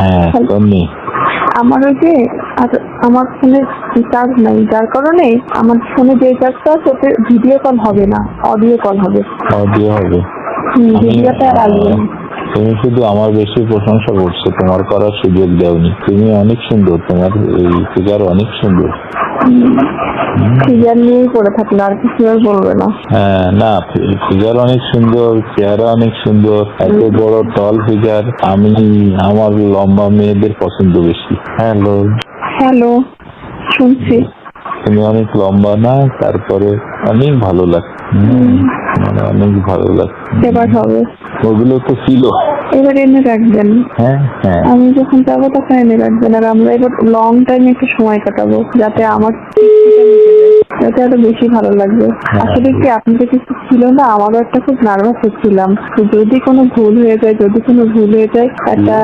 হ্যাঁ তুমি আমার ওই যে আমার ফোনে রিচার্জ নাই, যার কারণে আমার ফোনে যে রিচার্জটা আছে ওতে ভিডিও কল হবে না, অডিও কল হবে। অডিও হবে। ভিডিওটা আর আসবে না। তুমি শুধু আমার বেশি প্রশংসা করছো, তোমার করার সুযোগ দেওনি। তুমি অনেক সুন্দর, তোমার এই ফিগার অনেক সুন্দর। ফিগার নিয়েই পড়ে থাকলে আর কিছু আর বলবে না। হ্যাঁ না, ফিগার অনেক সুন্দর, চেহারা অনেক সুন্দর, এত বড় টল ফিগার। আমার লম্বা মেয়েদের পছন্দ বেশি। হ্যালো হ্যালো, শুনছি। তুমি অনেক লম্বা না, তারপরে অনেক ভালো লাগছে, মানে অনেক ভালো লাগছে। এবার হবে, ওগুলো তো ছিল। এবার এনে রাখবেন। হ্যাঁ হ্যাঁ, আমি যখন যাবো তখন এনে রাখবেন। আর আমরা এবার লং টাইম একটু সময় কাটাবো, যাতে আমার তৃপ্তিটা মিটে যায়, যাতে আরো বেশি ভালো লাগবে। আসলে কি আপনাদের কিছু ছিল না, আমারও একটা খুব নার্ভাস হচ্ছিলাম, যদি কোনো ভুল হয়ে যায় একটা